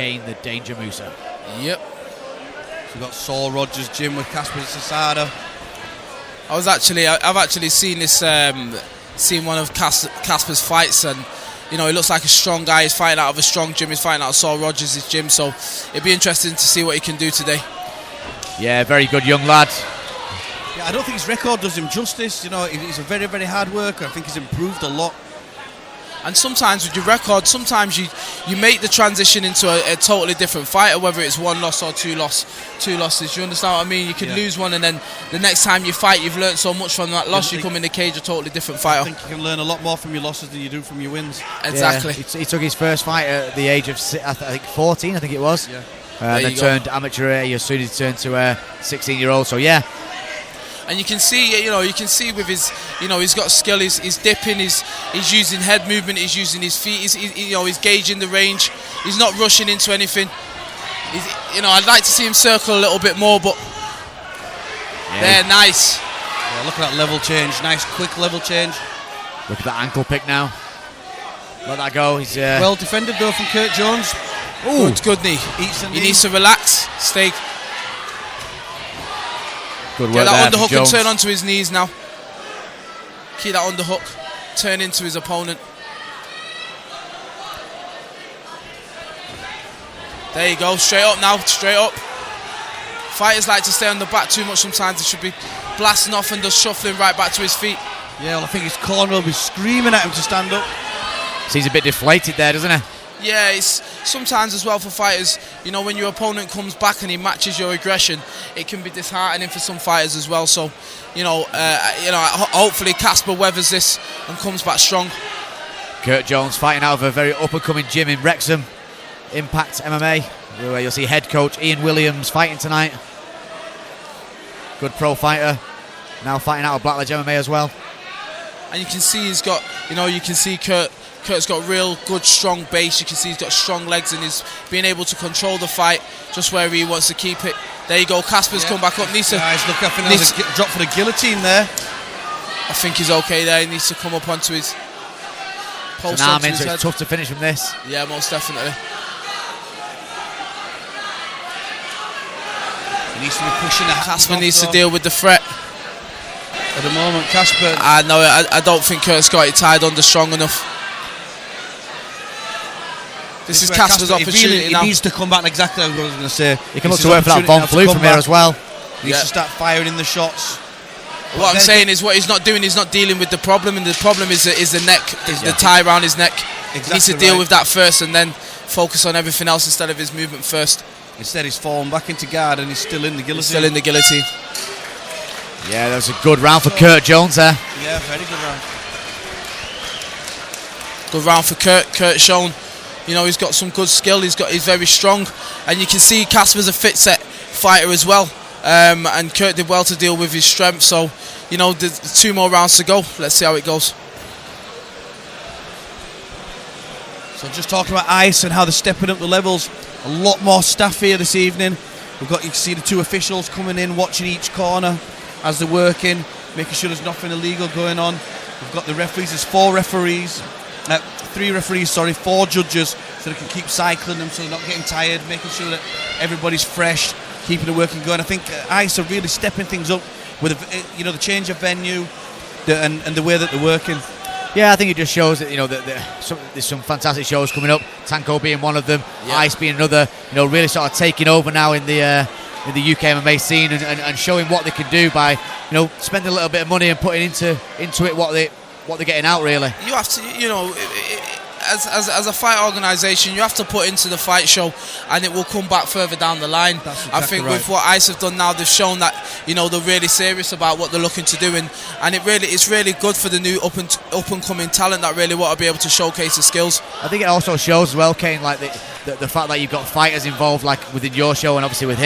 Kane, the Danger Musa. Yep. So we've got Saul Rogers' gym with Kacper Zasada. I've actually seen this, seen one of Kacper's fights, and you know, he looks like a strong guy. He's fighting out of a strong gym. He's fighting out of Saul Rogers' gym, so it'd be interesting to see what he can do today. Yeah, very good young lad. Yeah, I don't think his record does him justice. You know, he's a very, very hard worker. I think he's improved a lot. And sometimes with your record, sometimes you make the transition into a totally different fighter, whether it's one loss or two losses. You understand what I mean? You can lose one, and then the next time you fight, you've learned so much from that loss. You come in the cage a totally different fighter. I think you can learn a lot more from your losses than you do from your wins. Exactly. Yeah, he took his first fight at the age of, I think, 14, I think it was. Yeah. Then turned amateur as soon as he turned to a 16-year-old. So yeah. And you can see, with his, he's got skill. He's dipping. He's using head movement. He's using his feet. He's gauging the range. He's not rushing into anything. I'd like to see him circle a little bit more, but they're nice. Yeah, look at that level change. Nice, quick level change. Look at that ankle pick now. Let that go. He's well defended though from Kurt Jones. Ooh, good knee. He needs to relax. Stay. Good work. Get that there underhook Jones. and turn onto his knees now. Keep that underhook. Turn into his opponent. There you go. Straight up now. Straight up. Fighters like to stay on the back too much sometimes. They should be blasting off and just shuffling right back to his feet. Yeah, well, I think his corner will be screaming at him to stand up. He's a bit deflated there, doesn't he? Yeah, it's sometimes as well for fighters, when your opponent comes back and he matches your aggression, it can be disheartening for some fighters as well. So, hopefully Kacper weathers this and comes back strong. Kurt Jones fighting out of a very up-and-coming gym in Wrexham, Impact MMA, where you'll see head coach Ian Williams fighting tonight. Good pro fighter, now fighting out of Blackledge MMA as well. And you can see he's got, Kurt's got real good strong base. You can see he's got strong legs and he's being able to control the fight just where he wants to keep it. There you go. Kasper's come back up. Guys, look up and drop for the guillotine there. I think he's okay there. He needs to come up onto his post. So it's tough to finish from this. Yeah, most definitely. He needs to be pushing it. Kacper needs to deal with the threat. At the moment, Kacper. I don't think Kurt's got it tied under strong enough. This is Kacper's opportunity now. He needs to come back exactly what I was going to say. He can look to work for that Von Flue from here as well. He needs to start firing in the shots. What I'm saying is what he's not doing, he's not dealing with the problem, and the problem is the neck, the tie around his neck. Exactly, he needs to deal with that first and then focus on everything else instead of his movement first. Instead he's fallen back into guard and he's still in the guillotine. Yeah, that was a good round for Kurt Jones there. Yeah, very good round. Good round for Kurt. Kurt shown, he's got some good skill. He's very strong, and you can see Kacper's a fit set fighter as well. And Kurt did well to deal with his strength. So, there's 2 more rounds to go. Let's see how it goes. So just talking about ice and how they're stepping up the levels. A lot more staff here this evening. You can see the 2 officials coming in, watching each corner as they're working, making sure there's nothing illegal going on. We've got the referees. There's 4 referees. 3 referees, 4 judges, so they can keep cycling them so they're not getting tired, making sure that everybody's fresh, keeping the working going. I think ICE are really stepping things up with the change of venue and the way that they're working. Yeah, I think it just shows that there's some fantastic shows coming up. Tanko being one of them, ICE being another. Really sort of taking over now in the UK MMA scene and showing what they can do by spending a little bit of money and putting into it what they're getting out, really. You have to, as a fight organisation, you have to put into the fight show, and it will come back further down the line. Exactly I think with what ICE have done now, they've shown that they're really serious about what they're looking to do, and it's really good for the new up and coming talent that really want to be able to showcase the skills. I think it also shows as well, Kane, like the fact that you've got fighters involved, like within your show, and obviously with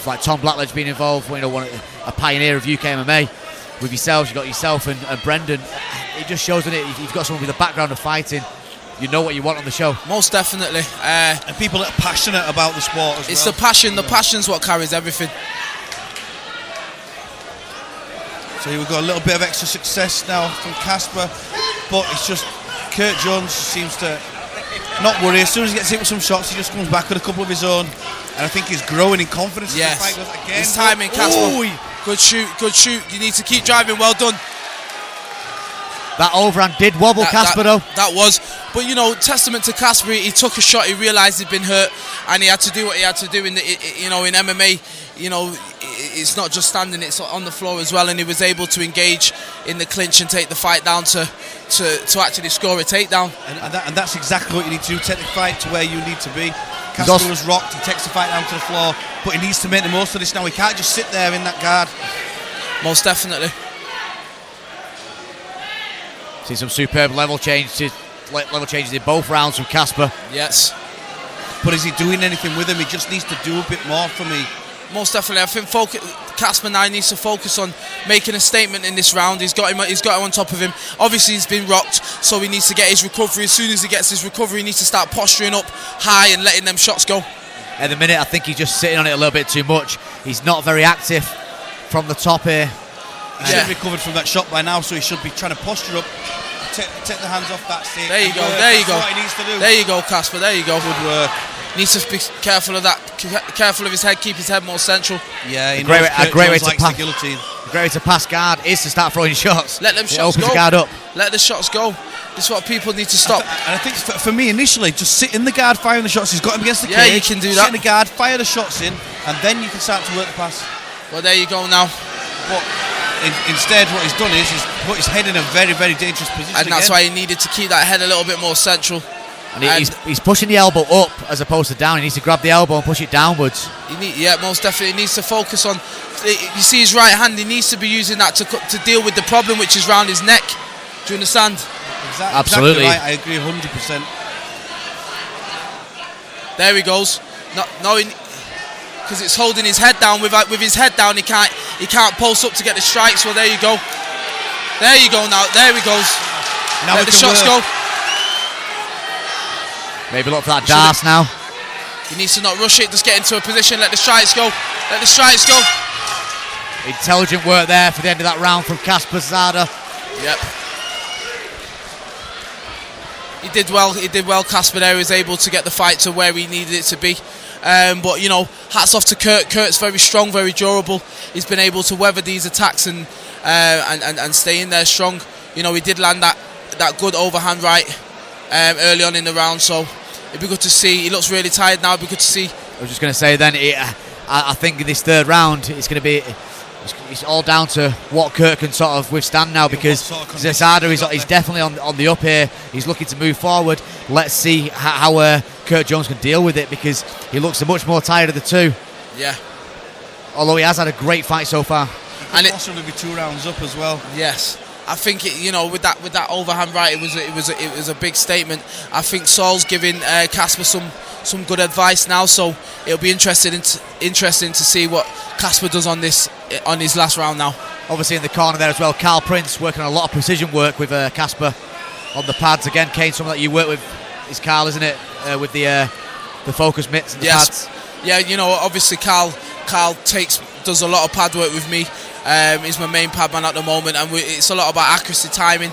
like Tom Blackledge being involved, a pioneer of UK MMA. With yourselves, you've got yourself and Brendan. It just shows that you've got someone with a background of fighting. You know what you want on the show. Most definitely. And people that are passionate about the sport as well. It's the passion. The passion's what carries everything. So we've got a little bit of extra success now from Kacper, but it's just Kurt Jones seems to not worry. As soon as he gets hit with some shots, he just comes back with a couple of his own, and I think he's growing in confidence. Yes. As the fight goes again. His timing, Kacper. Good shoot. You need to keep driving. Well done. That overhand did wobble Kacper though. That was, but testament to Kacper. He took a shot. He realised he'd been hurt, and he had to do what he had to do in MMA. It's not just standing; it's on the floor as well. And he was able to engage in the clinch and take the fight down to actually score a takedown. And that's exactly what you need to do. Take the fight to where you need to be. Kacper was rocked. He takes the fight down to the floor, but he needs to make the most of this now. He can't just sit there in that guard. Most definitely. See some superb level changes in both rounds from Kacper. Yes. But is he doing anything with him? He just needs to do a bit more for me. Most definitely. I think Kacper now needs to focus on making a statement in this round. He's got him on top of him. Obviously, he's been rocked, so he needs to get his recovery. As soon as he gets his recovery, he needs to start posturing up high and letting them shots go. At the minute, I think he's just sitting on it a little bit too much. He's not very active from the top here. He should have recovered from that shot by now, so he should be trying to posture up. Take the hands off that stick. There you go. That's what he needs to do. There you go, Kacper. There you go. Good work. Needs to be careful of that. Careful of his head. Keep his head more central. Yeah, a great way to pass guard is to start throwing shots. Let them shots opens go. The guard up. Let the shots go. This is what people need to stop. And I think for me initially, just sit in the guard, firing the shots. He's got him against the cage. Yeah, you can do that. Sit in the guard, fire the shots in, and then you can start to work the pass. Well, there you go now. But instead, what he's done is he's put his head in a very, very dangerous position. And that's why he needed to keep that head a little bit more central. And he's pushing the elbow up as opposed to down. He needs to grab the elbow and push it downwards. Most definitely. He needs to focus on. You see his right hand. He needs to be using that to deal with the problem, which is round his neck. Do you understand? Absolutely. Exactly right. I agree 100%. There he goes. Because it's holding his head down. With his head down, he can't pulse up to get the strikes. Well, there you go. There you go now. There he goes. Now let the shots go. Maybe look for that dance now. He needs to not rush it. Just get into a position. Let the strikes go. Let the strikes go. Intelligent work there for the end of that round from Kacper Zasada. Yep. He did well. Kacper there. He was able to get the fight to where he needed it to be. But hats off to Kurt. Kurt's very strong, very durable. He's been able to weather these attacks and stay in there strong. He did land that good overhand right early on in the round, so it'd be good to see. He looks really tired now. It'd be good to see. I was just going to say then, I think in this third round it's going to be. It's all down to what Kurt can sort of withstand now, because Zasada is definitely on the up here. He's looking to move forward. Let's see how Kurt Jones can deal with it, because he looks much more tired of the two. Yeah. Although he has had a great fight so far. And it possibly be 2 rounds up as well. Yes. I think with that overhand right, it was a big statement. I think Saul's giving Kacper some good advice now, so it'll be interesting to see what Kacper does on his last round now. Obviously in the corner there as well, Carl Prince working on a lot of precision work with Kacper on the pads again. Kane, something that you work with is Carl, isn't it? With the focus mitts and the pads. Yeah, obviously Carl does a lot of pad work with me. He's my main pad man at the moment, and it's a lot about accuracy, timing.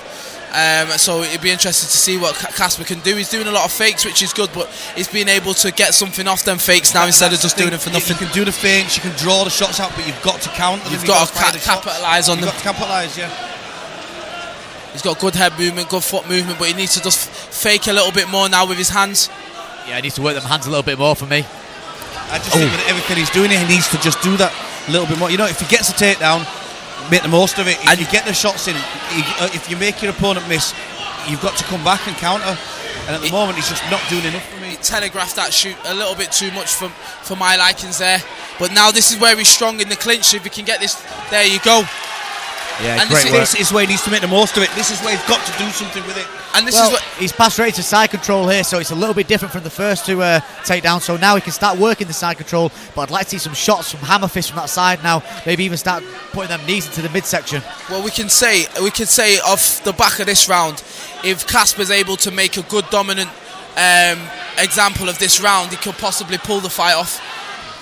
So it'd be interesting to see what Kacper can do. He's doing a lot of fakes, which is good, but he's being able to get something off them fakes now instead of just doing it for nothing. You can do the fakes, you can draw the shots out, but you've got to counter them. You've got to capitalise on them. You've got to capitalise, yeah. He's got good head movement, good foot movement, but he needs to just fake a little bit more now with his hands. Yeah, he needs to work them hands a little bit more for me. I just think with everything he's doing, he needs to just do that a little bit more. If he gets a takedown, make the most of it. If you get the shots in, if you make your opponent miss, you've got to come back and counter. And at the moment, he's just not doing enough for me. He telegraphed that shoot a little bit too much for my likings there. But now this is where he's strong in the clinch. If he can get this, there you go. Yeah, and this is where he needs to make the most of it. This is where he's got to do something with it. And this is what he's passed straight to side control here, so it's a little bit different from the first two takedowns. So now he can start working the side control. But I'd like to see some shots from hammer fist from that side now. Maybe even start putting them knees into the midsection. Well, we can say off the back of this round, if Kacper's able to make a good dominant example of this round, he could possibly pull the fight off.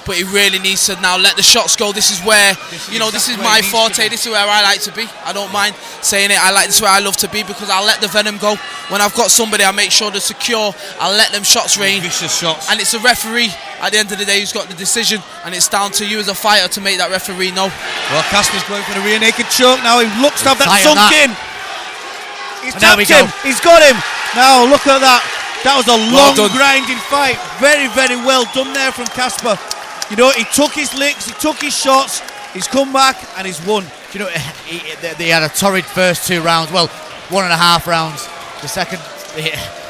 but he really needs to now let the shots go. This is where, this is my forte. This is where I like to be. I don't mind saying it. This is where I love to be, because I'll let the venom go. When I've got somebody, I make sure they're secure. I'll let them shots rain. Vicious shots. And it's a referee at the end of the day who's got the decision, and it's down to you as a fighter to make that referee know. Well, Kacper's going for the rear naked choke now. He looks to have that Tighten sunk that. in. He's tapped him. He's got him. Now look at that. That was a long, grinding fight. Very, very well done there from Kacper. He took his licks, he took his shots, he's come back and he's won. He had a torrid first 2 rounds. Well, 1.5 rounds. The second,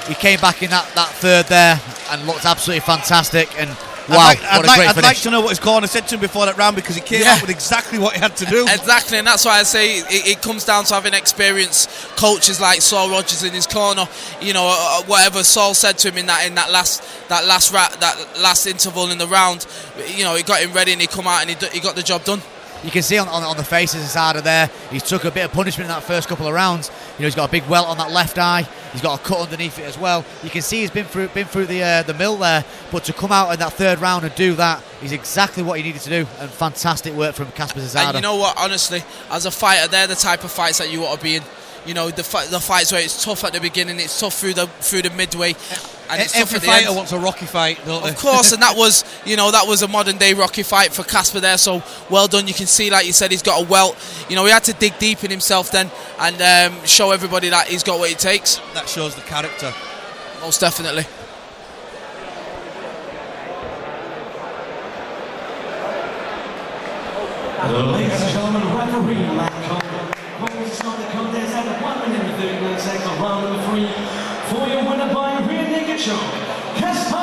he came back in that third there and looked absolutely fantastic. And wow, what a great finish. I'd like to know what his corner said to him before that round, because he came out with exactly what he had to do. Exactly, and that's why I say it comes down to having experienced coaches like Saul Rogers in his corner. Whatever Saul said to him in that last interval in the round, he got him ready and he come out and he got the job done. You can see on the face of Zasada there, he's took a bit of punishment in that first couple of rounds. He's got a big welt on that left eye. He's got a cut underneath it as well. You can see he's been through the mill there, but to come out in that third round and do that is exactly what he needed to do, and fantastic work from Kacper Zasada. And you know what, honestly, as a fighter, they're the type of fights that you want to be in. The fights where it's tough at the beginning, it's tough through the midway, and it's every tough at the fighter end. wants a Rocky fight, don't they? Of course, and that was a modern day Rocky fight for Kacper there. So well done. You can see, like you said, he's got a welt. He had to dig deep in himself then and show everybody that he's got what it takes. That shows the character. Most definitely. Ladies and gentlemen, referee Matt Coleman calls to start the contest at 1 minute and 39 seconds of round number 3 for your winner by rear naked choke, Kacper.